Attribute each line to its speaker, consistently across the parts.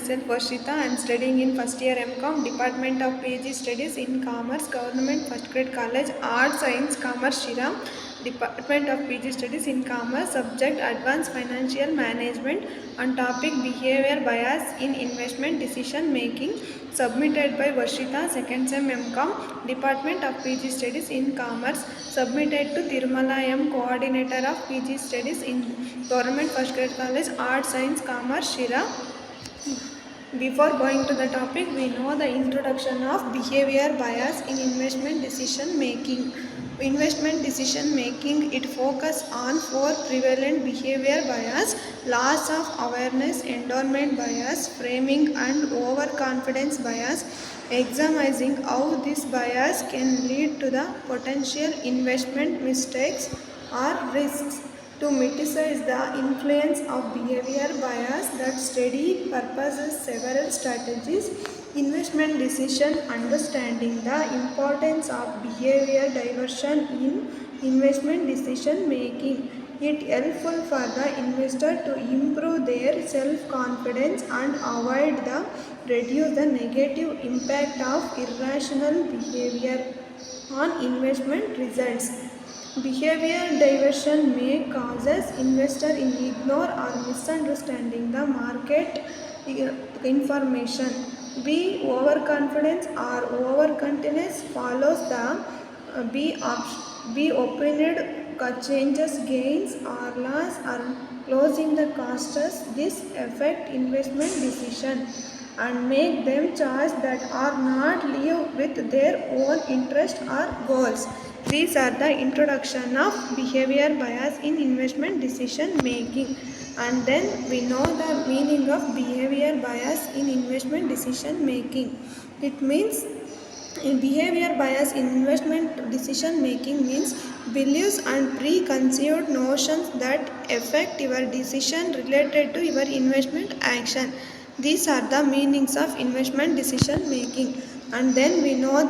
Speaker 1: myself Varshita. I am studying in first year MCom, Department of PG Studies in Commerce, Government First Grade College, Arts, Science, Commerce, Shriram, Department of PG Studies in Commerce, subject Advanced Financial Management, on topic Behavior Bias in Investment Decision Making, submitted by Varshita, second sem MCom, Department of PG Studies in Commerce, submitted to Tirumala M, Coordinator of PG Studies in Government First Grade College, Arts, Science, Commerce, Shira. Before going to the topic, we know the introduction of behavior bias in investment decision making. Investment decision making, it focuses on four prevalent behavior bias: loss of awareness, endowment bias, framing and overconfidence bias, examining how this bias can lead to the potential investment mistakes or risks. To mitigate the influence of behavior bias, that study purposes several strategies. Investment decision, understanding the importance of behavior diversion in investment decision making. It helpful for the investor to improve their self-confidence and avoid the reduce the negative impact of irrational behavior on investment results. Behavior diversion may causes investor in ignore or misunderstanding the market information. B. Overconfidence or overconfidence follows the B. Opined changes, gains or loss or closing the costs. This affect investment decision and make them choice that are not live with their own interest or goals. These are the introduction of behavior bias in investment decision making. And then we know the meaning of behavior bias in investment decision making. It means behavior bias in investment decision making means beliefs and preconceived notions that affect your decision related to your investment action. These are the meanings of investment decision making. And then we know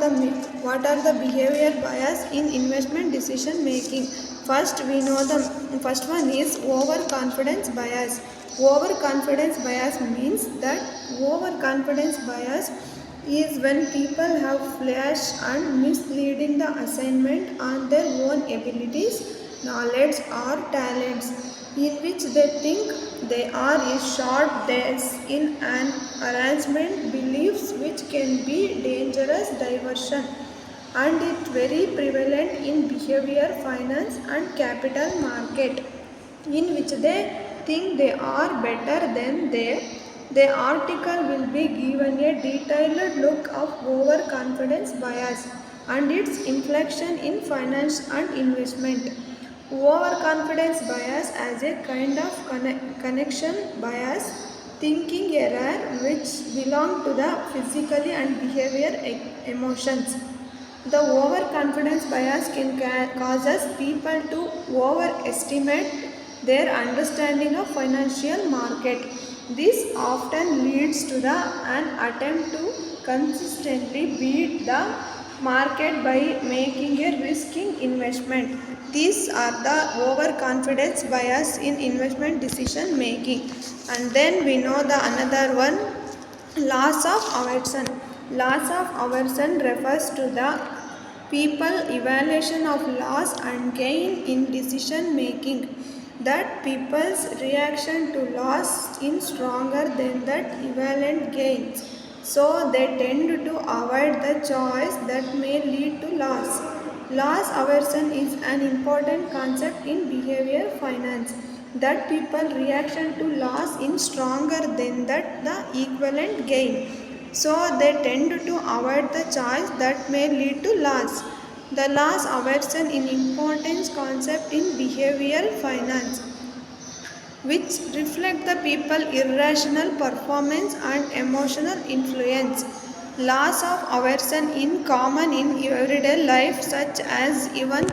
Speaker 1: what are the behavior bias in investment decision making. First we know the first one is overconfidence bias. Overconfidence bias means that overconfidence bias is when people have flash and misleading the assignment on their own abilities, knowledge or talents, in which they think they are a short days in an arrangement beliefs which can be dangerous diversion, and it very prevalent in behavior finance and capital market, in which they think they are better than they. The article will be given a detailed look of overconfidence bias and its inflection in finance and investment. Overconfidence bias as a kind of connection bias, thinking error which belong to the physically and behavior emotions. The overconfidence bias can causes people to overestimate their understanding of financial market. This often leads to an attempt to consistently beat the market by making a risky investment. These are the overconfidence bias in investment decision making. And then we know the another one, loss of aversion. Loss of aversion refers to the people evaluation of loss and gain in decision making, that people's reaction to loss is stronger than that equivalent gains, so they tend to avoid the choice that may lead to loss. Loss aversion is an important concept in behavior finance, that people reaction to loss is stronger than that the equivalent gain, so they tend to avoid the choice that may lead to loss. The loss aversion is an important concept in behavioral finance, which reflect the people irrational performance and emotional influence. Loss of aversion in common in everyday life, such as even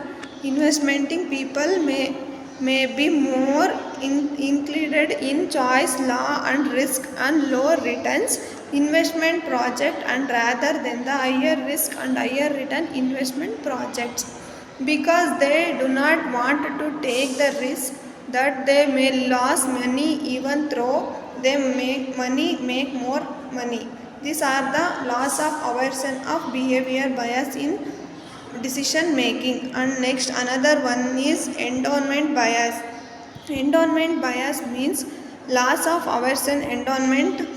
Speaker 1: investmenting people may be more included in choice law and risk and low returns investment project, and rather than the higher risk and higher return investment projects, because they do not want to take the risk that they may lose money even though they make more money. These are the laws of aversion of behavior bias in decision making. And next another one is endowment bias. Endowment bias means laws of aversion endowment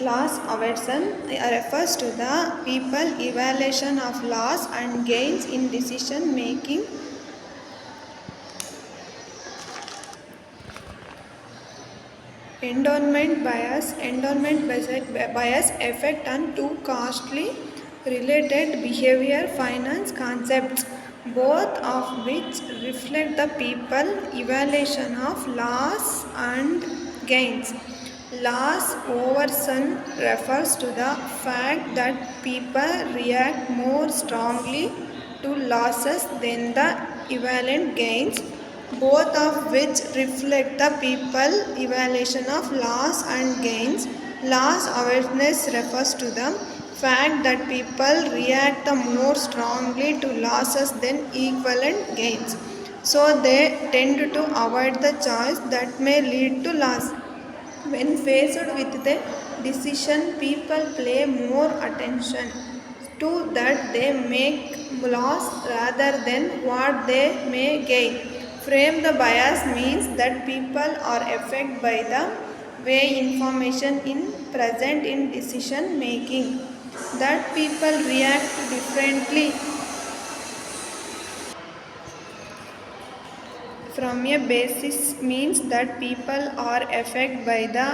Speaker 1: loss aversion refers to the people evaluation of loss and gains in decision making. Endowment bias affect on two closely related behavior finance concepts, both of which reflect the people evaluation of loss and gains. Loss aversion refers to the fact that people react more strongly to losses than the equivalent gains, both of which reflect the people evaluation of loss and gains. Loss awareness refers to the fact that people react more strongly to losses than equivalent gains, so they tend to avoid the choice that may lead to loss. When faced with the decision, people pay more attention to that they make loss rather than what they may gain. Frame the bias means that people are affected by the way information is present in decision making, that people react differently from a basis means that people are affected by the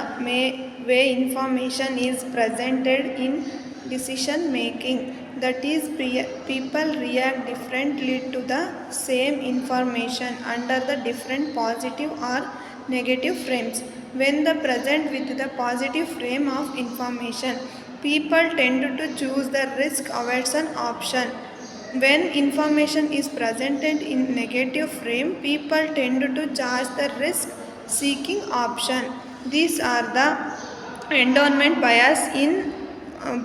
Speaker 1: way information is presented in decision making, that is people react differently to the same information under the different positive or negative frames. When the present with the positive frame of information, people tend to choose the risk aversion option. When information is presented in negative frame, people tend to choose the risk seeking option. These are the endowment bias in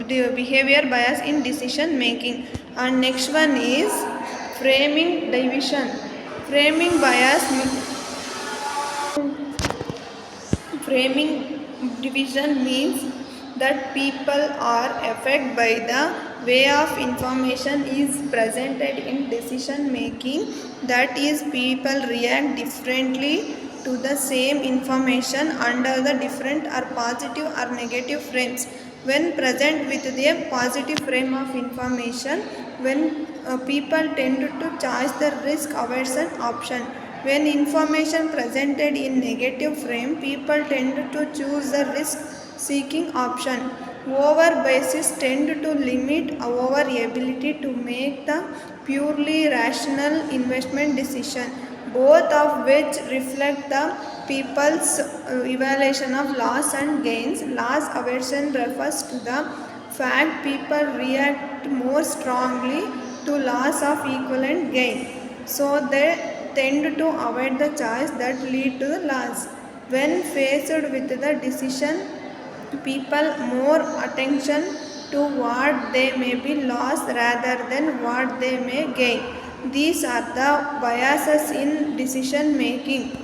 Speaker 1: the behavior bias in decision making. And next one is framing division. Framing bias Framing division means that people are affected by the way of information is presented in decision making, that is people react differently to the same information under the different or positive or negative frames. When present with the positive frame of information, when people tend to choose the risk aversion option. When information presented in negative frame, people tend to choose the risk seeking option. Over biases tend to limit our ability to make the purely rational investment decision, both of which reflect the people's evaluation of loss and gains. Loss aversion refers to the fact people react more strongly to loss of equivalent gain, so they tend to avoid the choice that lead to the loss. When faced with the decision, people more attention to what they may be lost rather than what they may gain. These are the biases in decision making.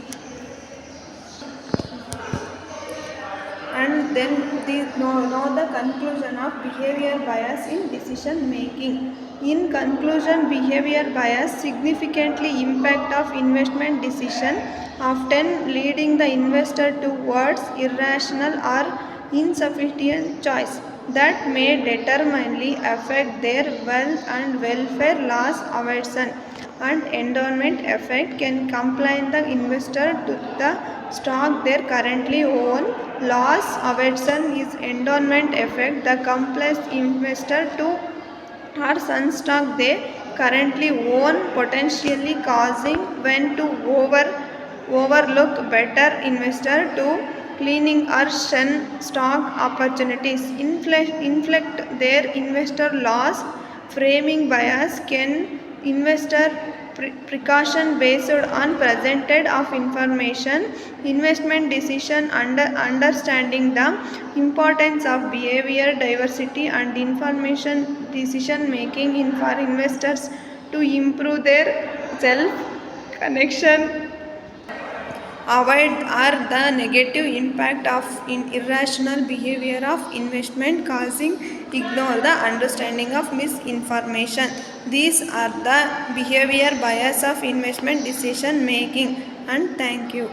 Speaker 1: And then know the conclusion of behavior bias in decision making. In conclusion, behavior bias significantly impact of investment decision, often leading the investor towards irrational or insufficient choice that may determinedly affect their wealth and welfare. Loss aversion and endowment effect can compel the investor to the stock they currently own. Loss aversion is endowment effect that compels investor to or some stock they currently own, potentially causing when to overlook better investor to cleaning or shun stock opportunities, inflict their investor loss. Framing bias can investor precaution based on presented of information, investment decision understanding the importance of behavior diversity and information decision making in for investors to improve their self connection, avoid are the negative impact of irrational behavior of investment causing ignore the understanding of misinformation. These are the behavior bias of investment decision making. And thank you.